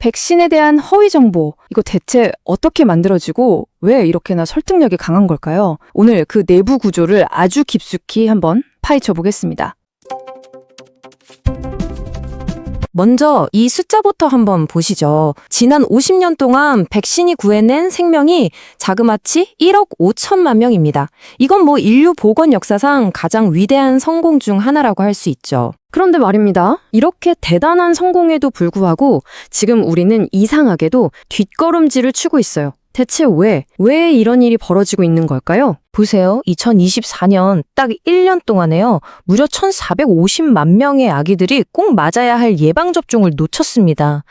백신에 대한 허위 정보, 이거 대체 어떻게 만들어지고 왜 이렇게나 설득력이 강한 걸까요? 오늘 그 내부 구조를 아주 깊숙이 한번 파헤쳐 보겠습니다. 먼저 이 숫자부터 한번 보시죠. 지난 50년 동안 백신이 구해낸 생명이 자그마치 1억 5천만 명입니다. 이건 뭐 인류 보건 역사상 가장 위대한 성공 중 하나라고 할 수 있죠. 그런데 말입니다. 이렇게 대단한 성공에도 불구하고 지금 우리는 이상하게도 뒷걸음질을 치고 있어요. 대체 왜 이런 일이 벌어지고 있는 걸까요? 보세요. 2024년 딱 1년 동안에요. 무려 1,450만 명의 아기들이 꼭 맞아야 할 예방접종을 놓쳤습니다.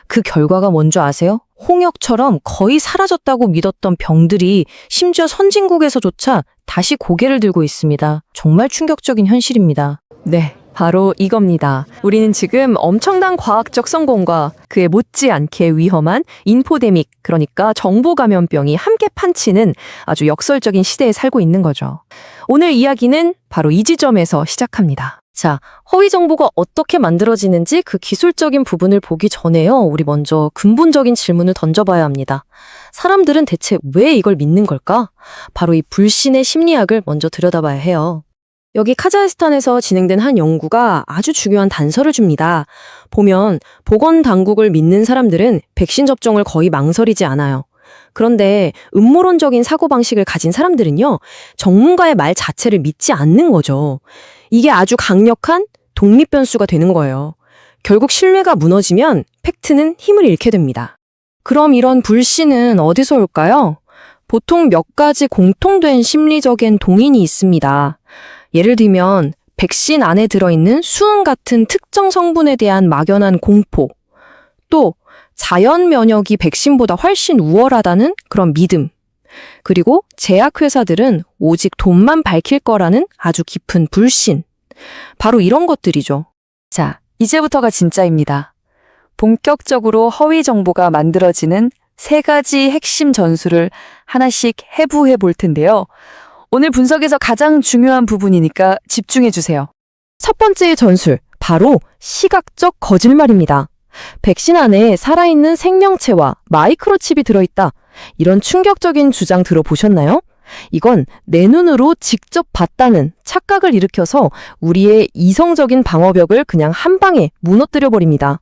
그 결과가 뭔지 아세요? 홍역처럼 거의 사라졌다고 믿었던 병들이 심지어 선진국에서조차 다시 고개를 들고 있습니다. 정말 충격적인 현실입니다. 네, 바로 이겁니다. 우리는 지금 엄청난 과학적 성공과 그에 못지않게 위험한 인포데믹, 그러니까 정보 감염병이 함께 판치는 아주 역설적인 시대에 살고 있는 거죠. 오늘 이야기는 바로 이 지점에서 시작합니다. 자, 허위 정보가 어떻게 만들어지는지 그 기술적인 부분을 보기 전에요. 우리 먼저 근본적인 질문을 던져봐야 합니다. 사람들은 대체 왜 이걸 믿는 걸까? 바로 이 불신의 심리학을 먼저 들여다봐야 해요. 여기 카자흐스탄에서 진행된 한 연구가 아주 중요한 단서를 줍니다. 보면 보건당국을 믿는 사람들은 백신 접종을 거의 망설이지 않아요. 그런데 음모론적인 사고방식을 가진 사람들은요, 전문가의 말 자체를 믿지 않는 거죠. 이게 아주 강력한 독립변수가 되는 거예요. 결국 신뢰가 무너지면 팩트는 힘을 잃게 됩니다. 그럼 이런 불신은 어디서 올까요? 보통 몇 가지 공통된 심리적인 동인이 있습니다. 예를 들면 백신 안에 들어있는 수은 같은 특정 성분에 대한 막연한 공포, 또 자연 면역이 백신보다 훨씬 우월하다는 그런 믿음, 그리고 제약회사들은 오직 돈만 밝힐 거라는 아주 깊은 불신. 바로 이런 것들이죠. 자, 이제부터가 진짜입니다. 본격적으로 허위 정보가 만들어지는 3가지 핵심 전술을 하나씩 해부해 볼 텐데요. 오늘 분석에서 가장 중요한 부분이니까 집중해 주세요. 첫 번째의 전술, 바로 시각적 거짓말입니다. 백신 안에 살아있는 생명체와 마이크로칩이 들어있다. 이런 충격적인 주장 들어보셨나요? 이건 내 눈으로 직접 봤다는 착각을 일으켜서 우리의 이성적인 방어벽을 그냥 한 방에 무너뜨려 버립니다.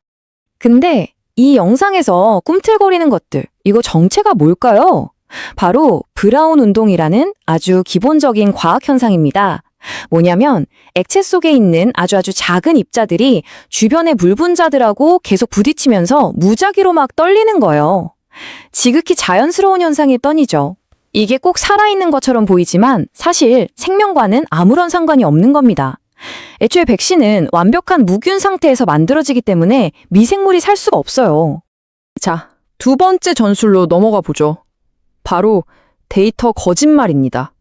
근데 이 영상에서 꿈틀거리는 것들, 이거 정체가 뭘까요? 바로 브라운 운동이라는 아주 기본적인 과학 현상입니다. 뭐냐면 액체 속에 있는 아주 작은 입자들이 주변의 물 분자들하고 계속 부딪히면서 무작위로 막 떨리는 거예요. 지극히 자연스러운 현상일 뿐이죠. 이게 꼭 살아있는 것처럼 보이지만 사실 생명과는 아무런 상관이 없는 겁니다. 애초에 백신은 완벽한 무균 상태에서 만들어지기 때문에 미생물이 살 수가 없어요. 자, 두 번째 전술로 넘어가 보죠. 바로 데이터 거짓말입니다.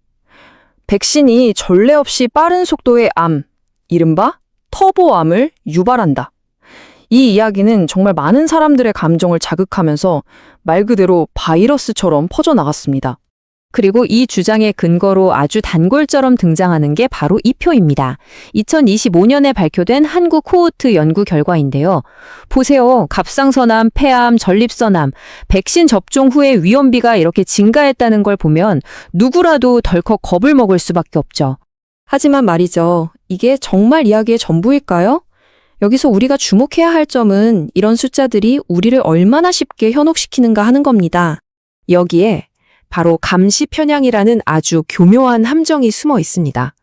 백신이 전례 없이 빠른 속도의 암, 이른바 터보암을 유발한다. 이 이야기는 정말 많은 사람들의 감정을 자극하면서 말 그대로 바이러스처럼 퍼져나갔습니다. 그리고 이 주장의 근거로 아주 단골처럼 등장하는 게 바로 이 표입니다. 2025년에 발표된 한국 코호트 연구 결과인데요. 보세요. 갑상선암, 폐암, 전립선암, 백신 접종 후에 위험비가 이렇게 증가했다는 걸 보면 누구라도 덜컥 겁을 먹을 수밖에 없죠. 하지만 말이죠. 이게 정말 이야기의 전부일까요? 여기서 우리가 주목해야 할 점은 이런 숫자들이 우리를 얼마나 쉽게 현혹시키는가 하는 겁니다. 여기에 바로 감시 편향이라는 아주 교묘한 함정이 숨어 있습니다.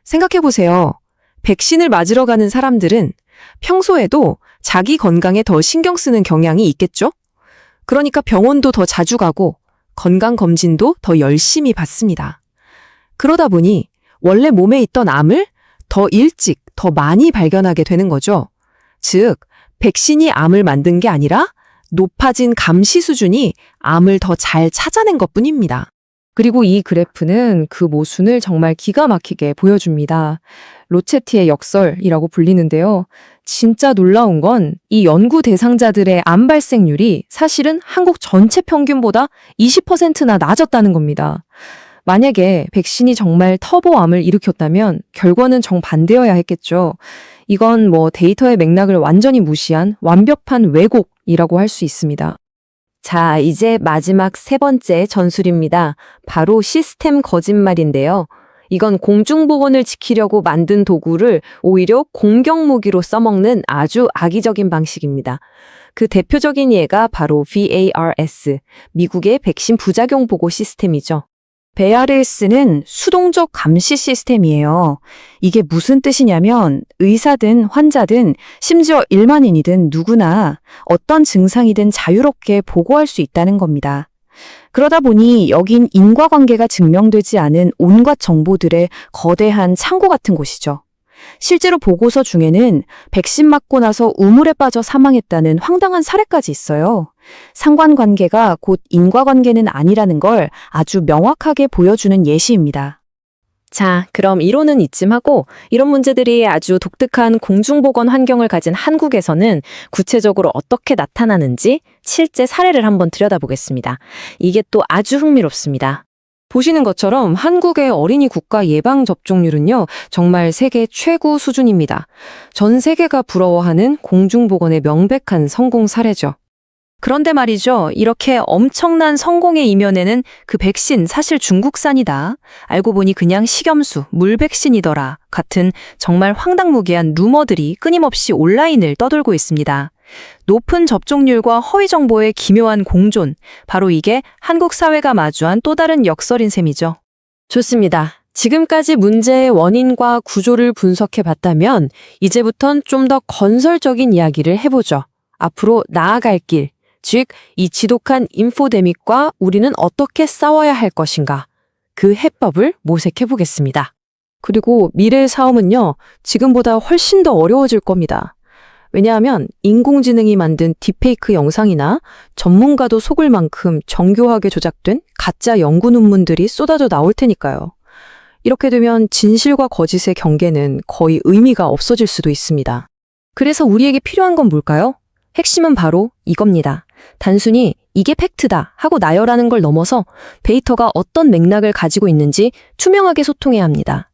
생각해보세요. 백신을 맞으러 가는 사람들은 평소에도 자기 건강에 더 신경 쓰는 경향이 있겠죠? 그러니까 병원도 더 자주 가고 건강검진도 더 열심히 받습니다. 그러다 보니 원래 몸에 있던 암을 더 일찍, 더 많이 발견하게 되는 거죠. 즉, 백신이 암을 만든 게 아니라 높아진 감시 수준이 암을 더 잘 찾아낸 것뿐입니다. 그리고 이 그래프는 그 모순을 정말 기가 막히게 보여줍니다. 로체티의 역설이라고 불리는데요. 진짜 놀라운 건 이 연구 대상자들의 암 발생률이 사실은 한국 전체 평균보다 20%나 낮았다는 겁니다. 만약에 백신이 정말 터보암을 일으켰다면 결과는 정반대여야 했겠죠. 이건 데이터의 맥락을 완전히 무시한 완벽한 왜곡이라고 할 수 있습니다. 자, 이제 마지막 세 번째 전술입니다. 바로 시스템 거짓말인데요. 이건 공중보건을 지키려고 만든 도구를 오히려 공격 무기로 써먹는 아주 악의적인 방식입니다. 그 대표적인 예가 바로 VARS, 미국의 백신 부작용 보고 시스템이죠. VARS는 수동적 감시 시스템이에요. 이게 무슨 뜻이냐면 의사든 환자든 심지어 일반인이든 누구나 어떤 증상이든 자유롭게 보고할 수 있다는 겁니다. 그러다 보니 여긴 인과관계가 증명되지 않은 온갖 정보들의 거대한 창고 같은 곳이죠. 실제로 보고서 중에는 백신 맞고 나서 우물에 빠져 사망했다는 황당한 사례까지 있어요. 상관관계가 곧 인과관계는 아니라는 걸 아주 명확하게 보여주는 예시입니다. 자, 그럼 이론은 이쯤 하고 이런 문제들이 아주 독특한 공중보건 환경을 가진 한국에서는 구체적으로 어떻게 나타나는지 실제 사례를 한번 들여다보겠습니다. 이게 또 아주 흥미롭습니다. 보시는 것처럼 한국의 어린이 국가 예방 접종률은요, 정말 세계 최고 수준입니다. 전 세계가 부러워하는 공중보건의 명백한 성공 사례죠. 그런데 말이죠, 이렇게 엄청난 성공의 이면에는 그 백신 사실 중국산이다. 알고 보니 그냥 식염수, 물백신이더라. 같은 정말 황당무계한 루머들이 끊임없이 온라인을 떠돌고 있습니다. 높은 접종률과 허위 정보의 기묘한 공존, 바로 이게 한국 사회가 마주한 또 다른 역설인 셈이죠. 좋습니다. 지금까지 문제의 원인과 구조를 분석해 봤다면 이제부턴 좀 더 건설적인 이야기를 해보죠. 앞으로 나아갈 길, 즉 이 지독한 인포데믹과 우리는 어떻게 싸워야 할 것인가, 그 해법을 모색해 보겠습니다. 그리고 미래의 싸움은요, 지금보다 훨씬 더 어려워질 겁니다. 왜냐하면 인공지능이 만든 딥페이크 영상이나 전문가도 속을 만큼 정교하게 조작된 가짜 연구 논문들이 쏟아져 나올 테니까요. 이렇게 되면 진실과 거짓의 경계는 거의 의미가 없어질 수도 있습니다. 그래서 우리에게 필요한 건 뭘까요? 핵심은 바로 이겁니다. 단순히 이게 팩트다 하고 나열하는 걸 넘어서 데이터가 어떤 맥락을 가지고 있는지 투명하게 소통해야 합니다.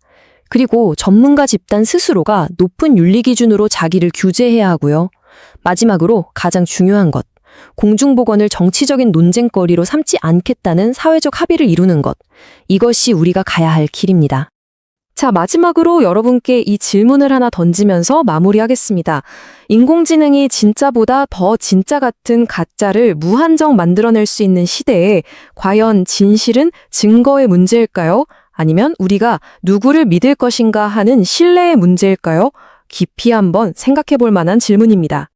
그리고 전문가 집단 스스로가 높은 윤리 기준으로 자기를 규제해야 하고요. 마지막으로 가장 중요한 것, 공중보건을 정치적인 논쟁거리로 삼지 않겠다는 사회적 합의를 이루는 것, 이것이 우리가 가야 할 길입니다. 자, 마지막으로 여러분께 이 질문을 하나 던지면서 마무리하겠습니다. 인공지능이 진짜보다 더 진짜 같은 가짜를 무한정 만들어낼 수 있는 시대에 과연 진실은 증거의 문제일까요? 아니면 우리가 누구를 믿을 것인가 하는 신뢰의 문제일까요? 깊이 한번 생각해 볼 만한 질문입니다.